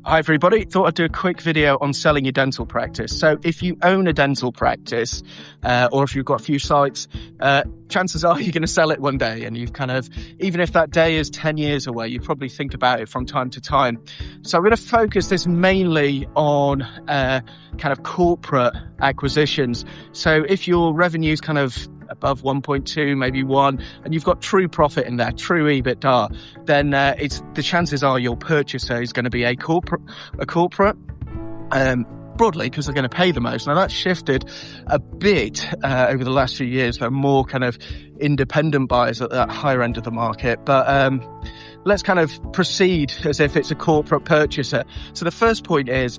Hi everybody, thought I'd do a quick video on selling your dental practice. So if you own a dental practice or if you've got a few sites, chances are you're going to sell it one day, and you've even if that day is 10 years away, you probably think about it from time to time. So I'm going to focus this mainly on corporate acquisitions. So if your revenue's above 1.2, maybe 1, and you've got true profit in there, true EBITDA, then the chances are your purchaser is going to be a corporate, broadly, because they're going to pay the most. Now that's shifted a bit over the last few years. There are more independent buyers at that higher end of the market, but let's proceed as if it's a corporate purchaser. So the first point is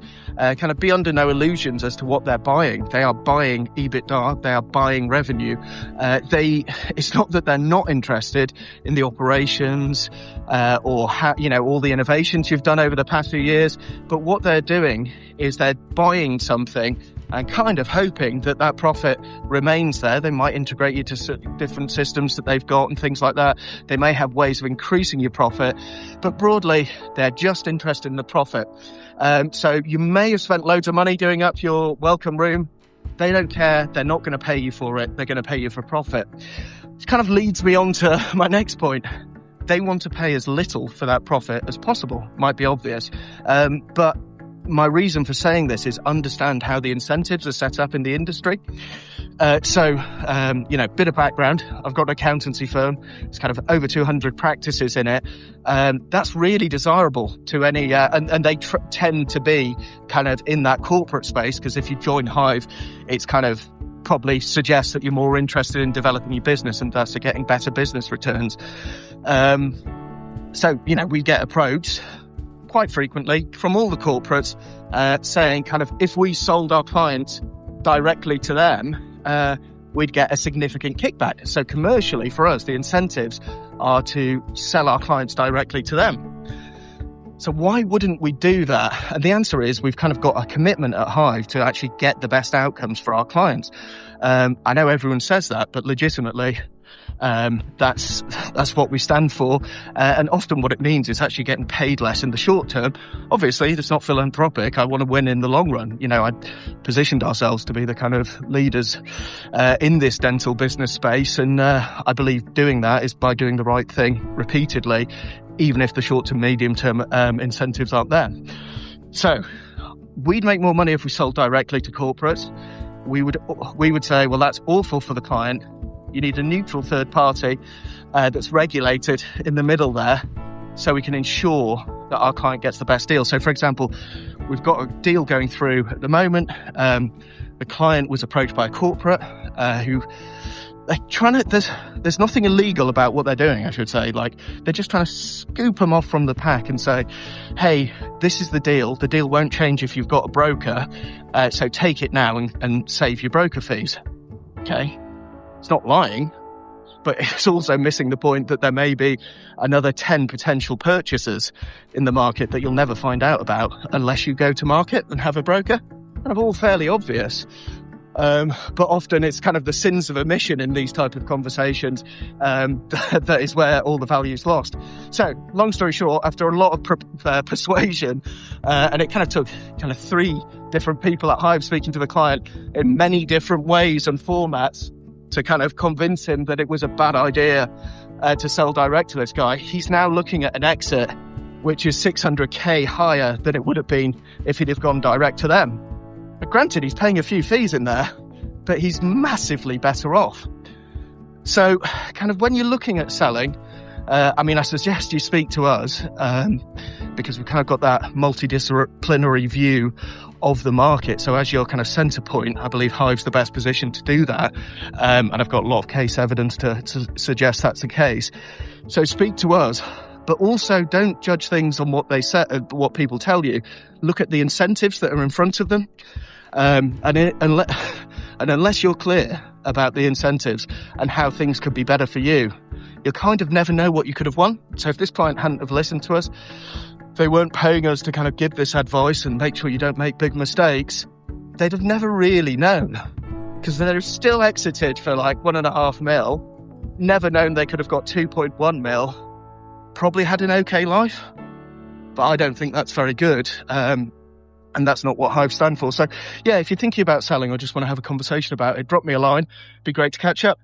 be under no illusions as to what they're buying. They are buying EBITDA, they are buying revenue. It's not that they're not interested in the operations or all the innovations you've done over the past few years, but what they're doing is they're buying something and hoping that that profit remains there. They might integrate you to different systems that they've got and things like that. They may have ways of increasing your profit, but broadly, they're just interested in the profit. So you may have spent loads of money doing up your welcome room. They don't care. They're not going to pay you for it. They're going to pay you for profit. Which leads me on to my next point. They want to pay as little for that profit as possible. Might be obvious, but my reason for saying this is understand how the incentives are set up in the industry. Bit of background. I've got an accountancy firm. It's over 200 practices in it. That's really desirable to any, and they tend to be in that corporate space, because if you join Hive, it's probably suggests that you're more interested in developing your business and thus getting better business returns. We get approached quite frequently from all the corporates saying if we sold our clients directly to them, we'd get a significant kickback. So commercially for us, the incentives are to sell our clients directly to them. So why wouldn't we do that? And the answer is we've got a commitment at Hive to actually get the best outcomes for our clients. I know everyone says that, but legitimately, that's what we stand for, and often what it means is actually getting paid less in the short term. Obviously, it's not philanthropic. I want to win in the long run. I positioned ourselves to be the leaders in this dental business space, and I believe doing that is by doing the right thing repeatedly, even if the short to medium term incentives aren't there. So we'd make more money if we sold directly to corporates. We would say, well, that's awful for the client. You need a neutral third party that's regulated in the middle there, so we can ensure that our client gets the best deal. So, for example, we've got a deal going through at the moment. The client was approached by a corporate who they're trying to. There's nothing illegal about what they're doing, I should say. They're just trying to scoop them off from the pack and say, "Hey, this is the deal. The deal won't change if you've got a broker. So take it now and save your broker fees." Okay. It's not lying, but it's also missing the point that there may be another 10 potential purchasers in the market that you'll never find out about unless you go to market and have a broker. All fairly obvious. But often it's the sins of omission in these type of conversations that is where all the value is lost. So, long story short, after a lot of persuasion, and it took 3 different people at Hive speaking to the client in many different ways and formats to convince him that it was a bad idea to sell direct to this guy. He's now looking at an exit which is 600k higher than it would have been if he'd have gone direct to them. But granted, he's paying a few fees in there, but he's massively better off. So when you're looking at selling, I suggest you speak to us because we've got that multidisciplinary view of the market. So as your centre point, I believe Hive's the best position to do that. And I've got a lot of case evidence to suggest that's the case. So speak to us, but also don't judge things on what they say, what people tell you. Look at the incentives that are in front of them. And unless you're clear about the incentives and how things could be better for you, you'll never know what you could have won. So if this client hadn't have listened to us, they weren't paying us to give this advice and make sure you don't make big mistakes, they'd have never really known, because they're still exited for 1.5 mil, never known they could have got 2.1 mil, probably had an okay life. but I don't think that's very good. And that's not what Hive stand for. So yeah, if you're thinking about selling or just want to have a conversation about it, drop me a line. It'd be great to catch up.